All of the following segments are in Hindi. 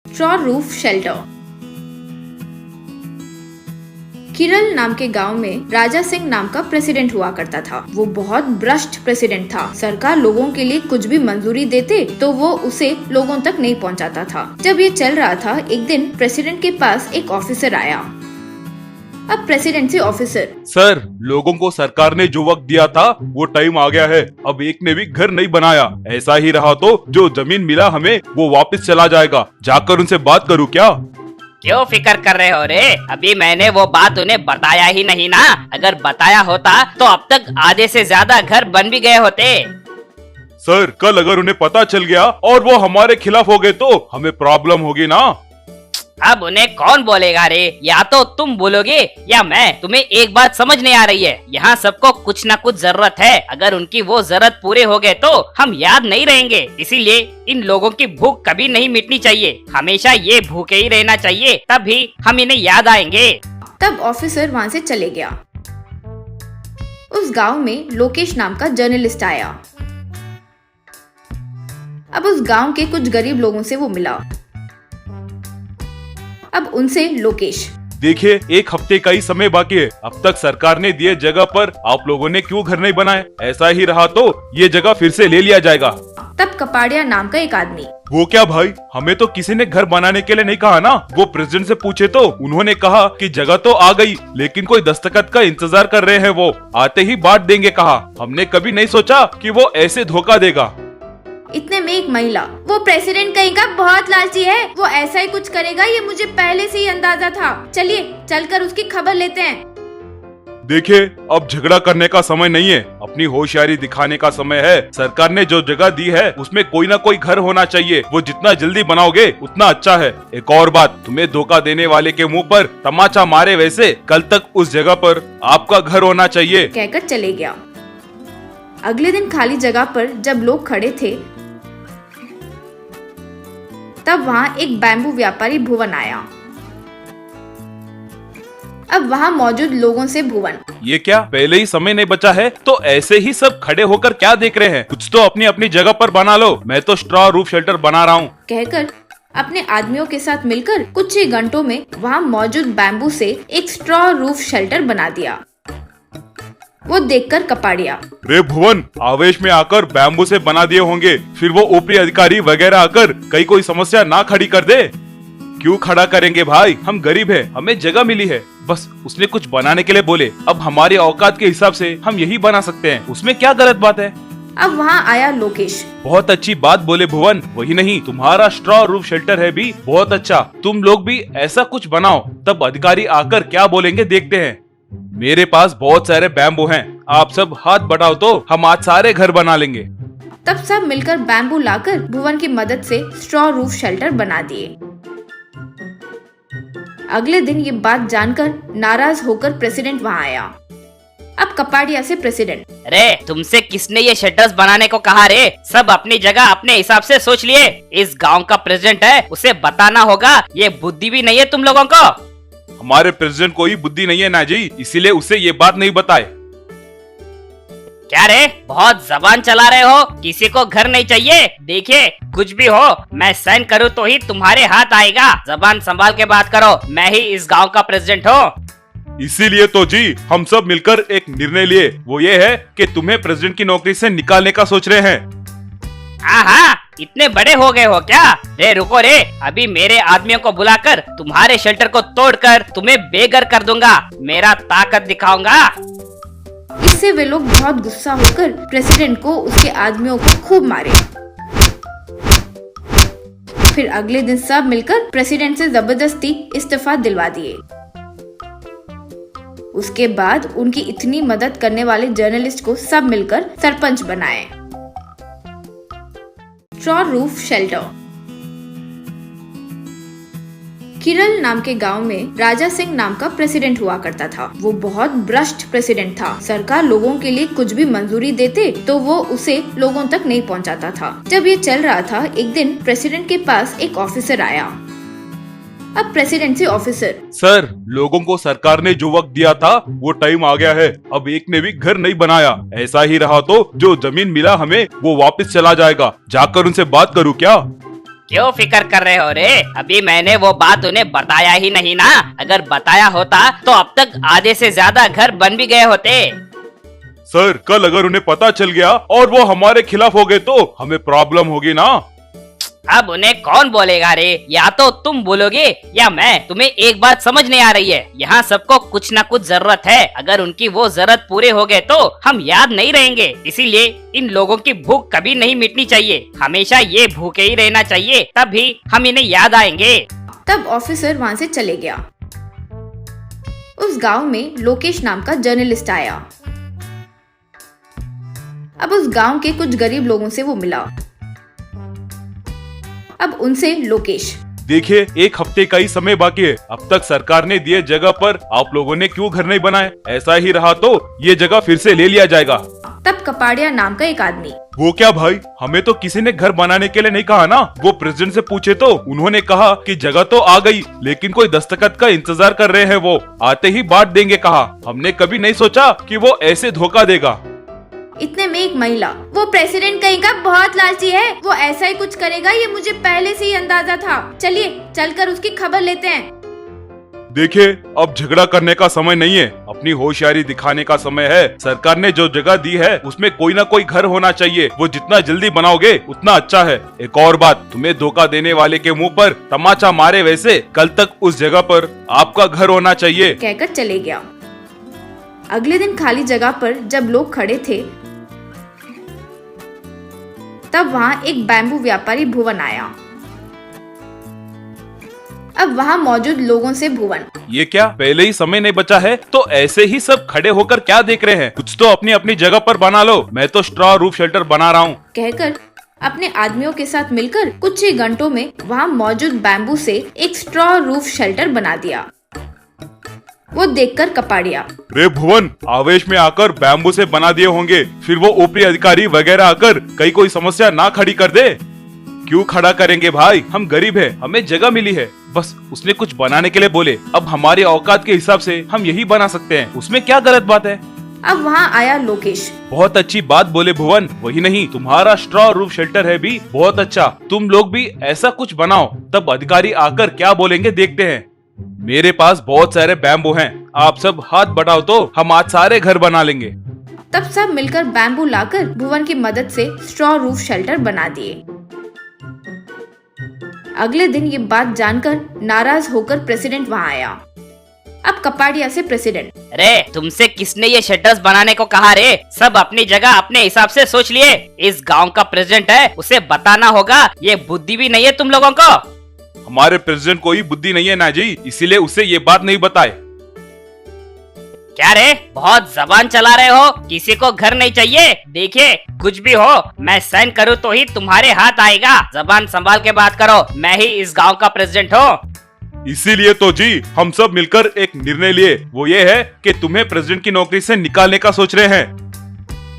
Straw roof shelter. किरल नाम के गांव में राजा सिंह नाम का प्रेसिडेंट हुआ करता था। वो बहुत भ्रष्ट प्रेसिडेंट था। सरकार लोगों के लिए कुछ भी मंजूरी देते तो वो उसे लोगों तक नहीं पहुंचाता था। जब ये चल रहा था, एक दिन प्रेसिडेंट के पास एक ऑफिसर आया। अब प्रेसिडेंट से ऑफिसर, सर, लोगों को सरकार ने जो वक्त दिया था वो टाइम आ गया है। अब एक ने भी घर नहीं बनाया। ऐसा ही रहा तो जो जमीन मिला हमें वो वापस चला जाएगा। जाकर उनसे बात करूं क्या? क्यों फिक्र कर रहे हो रे? अभी मैंने वो बात उन्हें बताया ही नहीं ना। अगर बताया होता तो अब तक आधे से ज्यादा घर बन भी गए होते। सर, कल अगर उन्हें पता चल गया और वो हमारे खिलाफ हो गए तो हमें प्रॉब्लम होगी ना। अब उन्हें कौन बोलेगा रे? या तो तुम बोलोगे या मैं। तुम्हें एक बात समझ नहीं आ रही है, यहाँ सबको कुछ न कुछ जरूरत है। अगर उनकी वो जरूरत पूरे हो गए तो हम याद नहीं रहेंगे। इसीलिए इन लोगों की भूख कभी नहीं मिटनी चाहिए। हमेशा ये भूखे ही रहना चाहिए, तभी हम इन्हें याद आएंगे। तब ऑफिसर वहाँ से चले गया। उस गांव में लोकेश नाम का जर्नलिस्ट आया। अब उस गांव के कुछ गरीब लोगों से वो मिला। अब उनसे लोकेश, देखिए, एक हफ्ते का ही समय बाकी है। अब तक सरकार ने दिए जगह पर आप लोगों ने क्यों घर नहीं बनाए? ऐसा ही रहा तो ये जगह फिर से ले लिया जाएगा। तब कपाड़िया नाम का एक आदमी, वो क्या भाई, हमें तो किसी ने घर बनाने के लिए नहीं कहा ना। वो प्रेसिडेंट से पूछे तो उन्होंने कहा कि जगह तो आ गई, लेकिन कोई दस्तखत का इंतजार कर रहे हैं। वो आते ही बांट देंगे कहा। हमने कभी नहीं सोचा कि वो ऐसे धोखा देगा। इतने में एक महिला, वो प्रेसिडेंट कहीं का बहुत लालची है, वो ऐसा ही कुछ करेगा, ये मुझे पहले से ही अंदाजा था। चलिए चलकर उसकी खबर लेते हैं। देखिए, अब झगड़ा करने का समय नहीं है, अपनी होशियारी दिखाने का समय है। सरकार ने जो जगह दी है उसमें कोई ना कोई घर होना चाहिए। वो जितना जल्दी बनाओगे उतना अच्छा है। एक और बात, तुम्हें धोखा देने वाले के मुंह पर तमाचा मारे वैसे कल तक उस जगह पर आपका घर होना चाहिए। कहकर चले गया। अगले दिन खाली जगह पर जब लोग खड़े थे तब वहाँ एक बैम्बू व्यापारी भुवन आया। अब वहाँ मौजूद लोगों से भुवन, ये क्या पहले ही समय नहीं बचा है तो ऐसे ही सब खड़े होकर क्या देख रहे हैं? कुछ तो अपनी अपनी जगह पर बना लो। मैं तो स्ट्रॉ रूफ शेल्टर बना रहा हूँ। कहकर अपने आदमियों के साथ मिलकर कुछ ही घंटों में वहाँ मौजूद बैम्बू से एक स्ट्रॉ रूफ शेल्टर बना दिया। वो देखकर कपाड़िया, रे भुवन, आवेश में आकर बैम्बू से बना दिए होंगे, फिर वो ऊपरी अधिकारी वगैरह आकर कहीं कोई समस्या ना खड़ी कर दे। क्यों खड़ा करेंगे भाई? हम गरीब हैं, हमें जगह मिली है, बस उसने कुछ बनाने के लिए बोले। अब हमारी औकात के हिसाब से हम यही बना सकते हैं, उसमें क्या गलत बात है? अब वहाँ आया लोकेश। बहुत अच्छी बात बोले भुवन। वही नहीं, तुम्हारा स्ट्रॉ रूफ शेल्टर है भी बहुत अच्छा। तुम लोग भी ऐसा कुछ बनाओ, तब अधिकारी आकर क्या बोलेंगे देखते हैं। मेरे पास बहुत सारे बैम्बू हैं, आप सब हाथ बढ़ाओ तो हम आज सारे घर बना लेंगे। तब सब मिलकर बैम्बू लाकर भुवन की मदद से स्ट्रॉ रूफ शेल्टर बना दिए। अगले दिन ये बात जानकर नाराज होकर प्रेसिडेंट वहाँ आया। अब कपाड़िया से प्रेसिडेंट, रे, तुमसे किसने ये शटर्स बनाने को कहा रे? सब अपनी जगह अपने हिसाब से सोच लिए। इस गांव का प्रेसिडेंट है, उसे बताना होगा। ये बुद्धि भी नहीं है तुम लोगों को। हमारे प्रेसिडेंट को ही बुद्धि नहीं है ना जी, इसीलिए उसे ये बात नहीं बताए। क्या रे, बहुत जबान चला रहे हो? किसी को घर नहीं चाहिए? देखिए, कुछ भी हो, मैं साइन करूँ तो ही तुम्हारे हाथ आएगा। जबान संभाल के बात करो, मैं ही इस गांव का प्रेसिडेंट हूँ। इसीलिए तो जी हम सब मिलकर एक निर्णय लिए। वो ये है कि तुम्हें प्रेसिडेंट की नौकरी से निकालने का सोच रहे हैं। हाँ, इतने बड़े हो गए हो क्या? रे रुको रे, अभी मेरे आदमियों को बुलाकर तुम्हारे शेल्टर को तोड़कर तुम्हें बेघर कर दूंगा। मेरा ताकत दिखाऊंगा। इससे वे लोग बहुत गुस्सा होकर प्रेसिडेंट को उसके आदमियों को खूब मारे। फिर अगले दिन सब मिलकर प्रेसिडेंट से जबरदस्ती इस्तीफा दिलवा दिए। उसके बाद उनकी इतनी मदद करने वाले जर्नलिस्ट को सब मिलकर सरपंच बनाए। Straw roof shelter. किरल नाम के गांव में राजा सिंह नाम का प्रेसिडेंट हुआ करता था। वो बहुत भ्रष्ट प्रेसिडेंट था। सरकार लोगों के लिए कुछ भी मंजूरी देते तो वो उसे लोगों तक नहीं पहुंचाता था। जब ये चल रहा था, एक दिन प्रेसिडेंट के पास एक ऑफिसर आया। अब प्रेसिडेंट से ऑफिसर, सर, लोगों को सरकार ने जो वक्त दिया था वो टाइम आ गया है। अब एक ने भी घर नहीं बनाया। ऐसा ही रहा तो जो जमीन मिला हमें वो वापस चला जाएगा। जाकर उनसे बात करूं क्या? क्यों फिक्र कर रहे हो रे? अभी मैंने वो बात उन्हें बताया ही नहीं ना। अगर बताया होता तो अब तक आधे से ज्यादा घर बन भी गए होते। सर, कल अगर उन्हें पता चल गया और वो हमारे खिलाफ हो गए तो हमें प्रॉब्लम होगी ना। अब उन्हें कौन बोलेगा रे? या तो तुम बोलोगे या मैं। तुम्हें एक बात समझ नहीं आ रही है, यहाँ सबको कुछ ना कुछ जरूरत है। अगर उनकी वो जरूरत पूरे हो गए तो हम याद नहीं रहेंगे। इसीलिए इन लोगों की भूख कभी नहीं मिटनी चाहिए। हमेशा ये भूखे ही रहना चाहिए, तभी हम इन्हें याद आएंगे। तब ऑफिसर वहाँ से चले गया। उस गांव में लोकेश नाम का जर्नलिस्ट आया। अब उस गांव के कुछ गरीब लोगों से वो मिला। अब उनसे लोकेश, देखिए, 1 हफ्ते का ही समय बाकी है। अब तक सरकार ने दिए जगह पर आप लोगों ने क्यों घर नहीं बनाए? ऐसा ही रहा तो ये जगह फिर से ले लिया जाएगा। तब कपाड़िया नाम का एक आदमी, वो क्या भाई, हमें तो किसी ने घर बनाने के लिए नहीं कहा ना। वो प्रेसिडेंट से पूछे तो उन्होंने कहा कि जगह तो आ गई, लेकिन कोई दस्तखत का इंतजार कर रहे हैं, वो आते ही बांट देंगे कहा। हमने कभी नहीं सोचा कि वो ऐसे धोखा देगा। इतने में एक महिला, वो प्रेसिडेंट कहीं का बहुत लालची है, वो ऐसा ही कुछ करेगा, ये मुझे पहले से ही अंदाजा था। चलिए चलकर उसकी खबर लेते हैं। देखिए, अब झगड़ा करने का समय नहीं है, अपनी होशियारी दिखाने का समय है। सरकार ने जो जगह दी है उसमें कोई ना कोई घर होना चाहिए। वो जितना जल्दी बनाओगे उतना अच्छा है। एक और बात, तुम्हें धोखा देने वाले के मुंह पर तमाचा मारे वैसे कल तक उस जगह पर आपका घर होना चाहिए। कहकर चले गया। अगले दिन खाली जगह पर जब लोग खड़े थे तब वहाँ एक बैम्बू व्यापारी भुवन आया। अब वहाँ मौजूद लोगों से भुवन, ये क्या पहले ही समय नहीं बचा है तो ऐसे ही सब खड़े होकर क्या देख रहे हैं? कुछ तो अपनी अपनी जगह पर बना लो। मैं तो स्ट्रॉ रूफ शेल्टर बना रहा हूँ। कहकर अपने आदमियों के साथ मिलकर कुछ ही घंटों में वहाँ मौजूद बैम्बू से एक स्ट्रॉ रूफ शेल्टर बना दिया। वो देखकर कपाड़िया, रे भुवन, आवेश में आकर बैम्बू से बना दिए होंगे, फिर वो ऊपरी अधिकारी वगैरह आकर कहीं कोई समस्या ना खड़ी कर दे। क्यों खड़ा करेंगे भाई, हम गरीब हैं, हमें जगह मिली है, बस उसने कुछ बनाने के लिए बोले। अब हमारे औकात के हिसाब से हम यही बना सकते हैं, उसमें क्या गलत बात है? अब वहाँ आया लोकेश। बहुत अच्छी बात बोले भुवन। वही नहीं, तुम्हारा स्ट्रॉ रूफ शेल्टर है भी बहुत अच्छा। तुम लोग भी ऐसा कुछ बनाओ, तब अधिकारी आकर क्या बोलेंगे देखते हैं। मेरे पास बहुत सारे बैम्बू हैं, आप सब हाथ बढ़ाओ तो हम आज सारे घर बना लेंगे। तब सब मिलकर बैम्बू लाकर भुवन की मदद से स्ट्रॉ रूफ शेल्टर बना दिए। अगले दिन ये बात जानकर नाराज होकर प्रेसिडेंट वहाँ आया। अब कपाड़िया से प्रेसिडेंट, अरे तुमसे किसने ये शटर्स बनाने को कहा रे? सब अपनी जगह अपने हिसाब से सोच लिए। इस गांव का प्रेसिडेंट है, उसे बताना होगा। ये बुद्धि भी नहीं है तुम लोगों को। हमारे प्रेसिडेंट को ही बुद्धि नहीं है ना जी, इसीलिए उसे ये बात नहीं बताए। क्या रे, बहुत जबान चला रहे हो? किसी को घर नहीं चाहिए? देखिए, कुछ भी हो, मैं साइन करूँ तो ही तुम्हारे हाथ आएगा। जबान संभाल के बात करो, मैं ही इस गांव का प्रेसिडेंट हूँ। इसीलिए तो जी हम सब मिलकर एक निर्णय लिए, वो ये है कि तुम्हें प्रेसिडेंट की नौकरी से निकालने का सोच रहे हैं।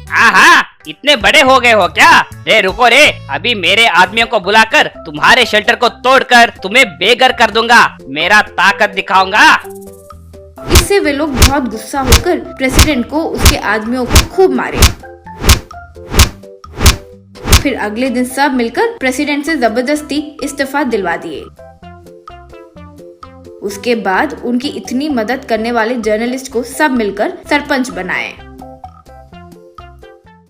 हाँ, इतने बड़े हो गए हो क्या? रे रुको रे, अभी मेरे आदमियों को बुलाकर तुम्हारे शेल्टर को तोड़कर तुम्हें बेघर कर दूंगा। मेरा ताकत दिखाऊंगा। इससे वे लोग बहुत गुस्सा होकर प्रेसिडेंट को उसके आदमियों को खूब मारे। फिर अगले दिन सब मिलकर प्रेसिडेंट से जबरदस्ती इस्तीफा दिलवा दिए। उसके बाद उनकी इतनी मदद करने वाले जर्नलिस्ट को सब मिलकर सरपंच बनाए।